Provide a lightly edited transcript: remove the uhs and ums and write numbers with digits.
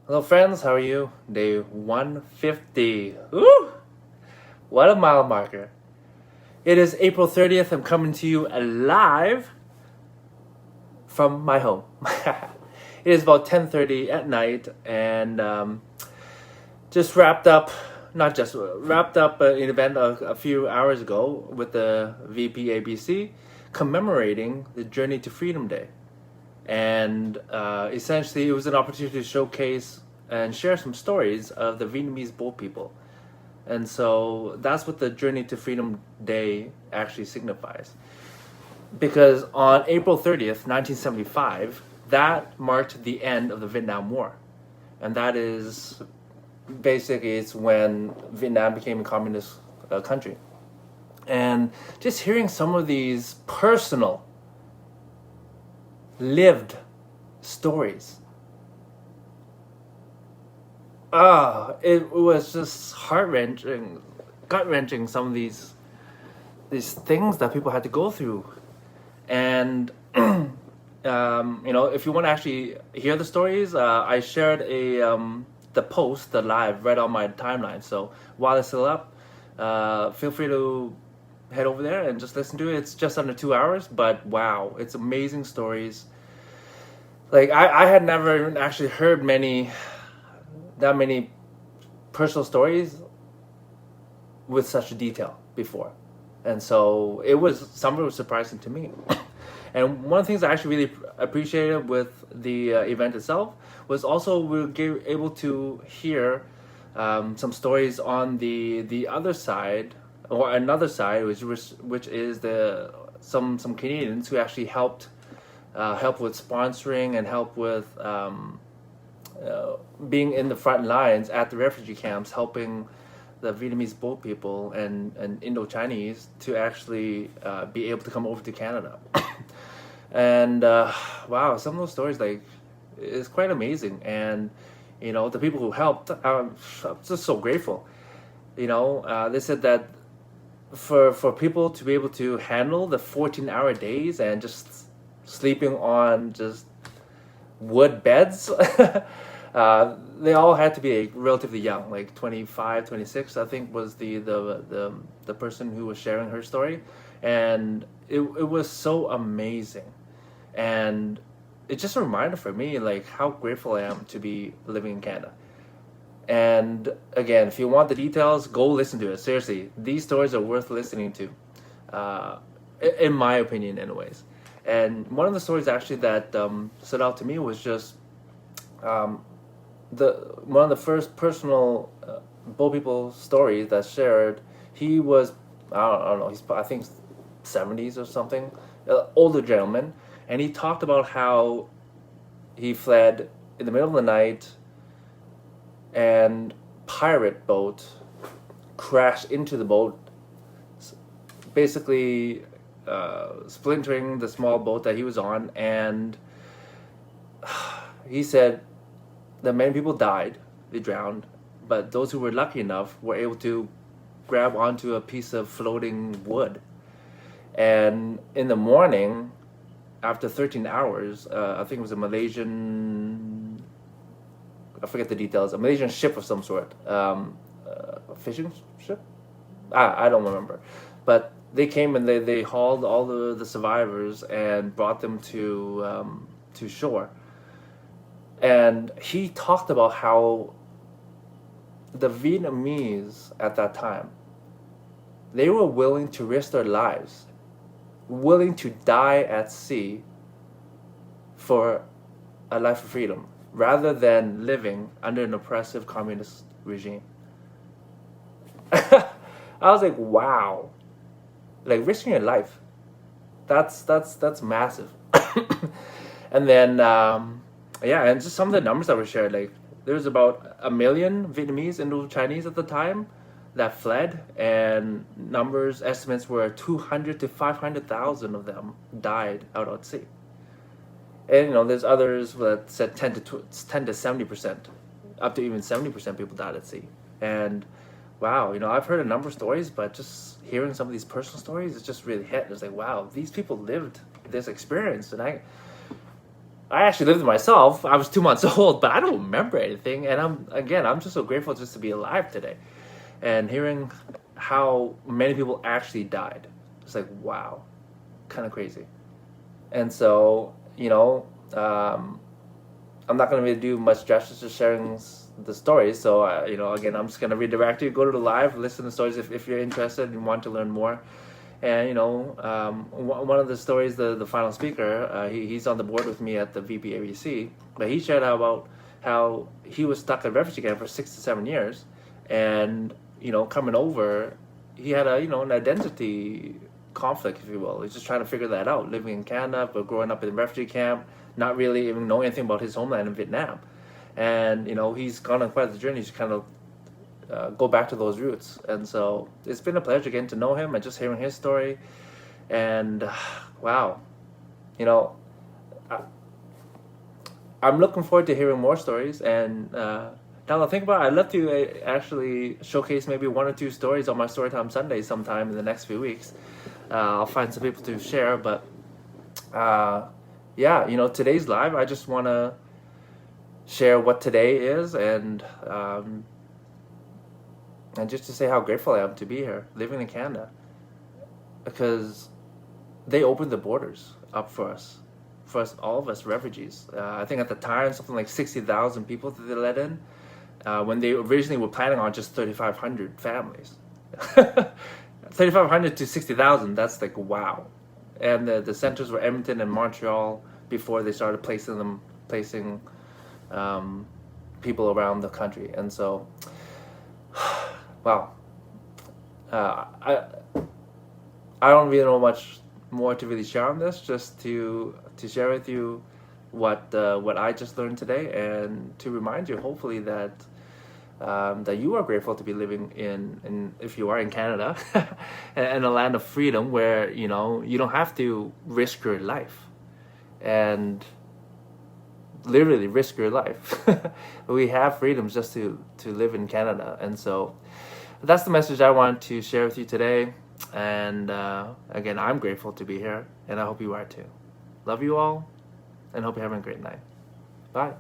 Hello, friends. How are you? Day 150. Ooh! What a mile marker. It is April 30th. I'm coming to you live from my home. It is about 10:30 at night, and just wrapped up, not just wrapped up an event a few hours ago with the VPABC commemorating the Journey to Freedom Day. And essentially, it was an opportunity to showcase and share some stories of the Vietnamese boat people. And so that's what the Journey to Freedom Day actually signifies. Because on April 30th, 1975, that marked the end of the Vietnam War. And that is basically it's when Vietnam became a communist country. And just hearing some of these personal, lived stories. It was just heart wrenching, gut wrenching. Some of these things that people had to go through, and if you want to actually hear the stories, I shared the post, the live, right on my timeline. So while it's still up, feel free to head over there and just listen to it. It's just under 2 hours, but wow, it's amazing stories. Like I had never even actually heard that many personal stories with such detail before. And so some of it was surprising to me. And one of the things I actually really appreciated with the event itself was also we were able to hear some stories on the other side, or another side, which is some Canadians who actually help with sponsoring and help with being in the front lines at the refugee camps, helping the Vietnamese boat people and Indo-Chinese to actually be able to come over to Canada. And wow, some of those stories it's quite amazing. And the people who helped, I'm just so grateful. They said that for people to be able to handle the 14-hour days and just sleeping on just wood beds, they all had to be relatively young, like 25, 26, I think was the person who was sharing her story. And it was so amazing. And it's just a reminder for me, like, how grateful I am to be living in Canada. And again, if you want the details, go listen to it. Seriously, these stories are worth listening to, in my opinion, anyways. And one of the stories actually that stood out to me was just one of the first personal boat people stories that shared. He was I don't know, I think 70s or something, older gentleman, and he talked about how he fled in the middle of the night, and pirate boat crashed into the boat, basically splintering the small boat that he was on. And he said that many people died, they drowned, but those who were lucky enough were able to grab onto a piece of floating wood. And in the morning, after 13 hours, I think it was a Malaysian, I forget the details, a Malaysian ship of some sort, a fishing ship? I don't remember. But they came and they hauled all the survivors and brought them to shore. And he talked about how the Vietnamese at that time, they were willing to risk their lives, willing to die at sea for a life of freedom, rather than living under an oppressive communist regime. I was like, wow, like risking your life, that's massive. And then and just some of the numbers that were shared, like there was about 1 million Vietnamese Indo-Chinese at the time that fled, and estimates were 200 to 500,000 of them died out at sea. And there's others that said 10 to 70%, up to even 70% people died at sea. And wow, I've heard a number of stories, but just hearing some of these personal stories, it just really hit. It's like, wow, these people lived this experience, and I actually lived it myself. I was 2 months old, but I don't remember anything. And I'm just so grateful just to be alive today, and hearing how many people actually died. It's like, wow, kind of crazy. And so, I'm not going to really do much justice to sharing the stories. So, again, I'm just going to redirect you. Go to the live, listen to stories if you're interested and want to learn more. And, one of the stories, the final speaker, he's on the board with me at the VPABC, but he shared about how he was stuck at refugee camp for 6 to 7 years. And, coming over, he had an identity conflict, if you will. He's just trying to figure that out, living in Canada, but growing up in a refugee camp, not really even knowing anything about his homeland in Vietnam. And, he's gone on quite the journey to kind of go back to those roots. And so it's been a pleasure getting to know him and just hearing his story. And wow, I'm looking forward to hearing more stories. And now that I think about it, I'd love to actually showcase maybe 1 or 2 stories on my Storytime Sunday sometime in the next few weeks. I'll find some people to share, but today's live, I just want to share what today is, and just to say how grateful I am to be here, living in Canada, because they opened the borders up for us, all of us refugees. I think at the time, something like 60,000 people that they let in, when they originally were planning on just 3,500 families. 3,500 to 60,000, that's like, wow. And the centers were Edmonton and Montreal before they started placing people around the country. And so, wow. I don't really know much more to really share on this, just to share with you what I just learned today, and to remind you, hopefully, that you are grateful to be living in if you are in Canada, in a land of freedom where you don't have to risk your life, and literally risk your life. We have freedoms just to live in Canada. And so that's the message I want to share with you today. And again, I'm grateful to be here, and I hope you are too. Love you all, and hope you're having a great night. Bye.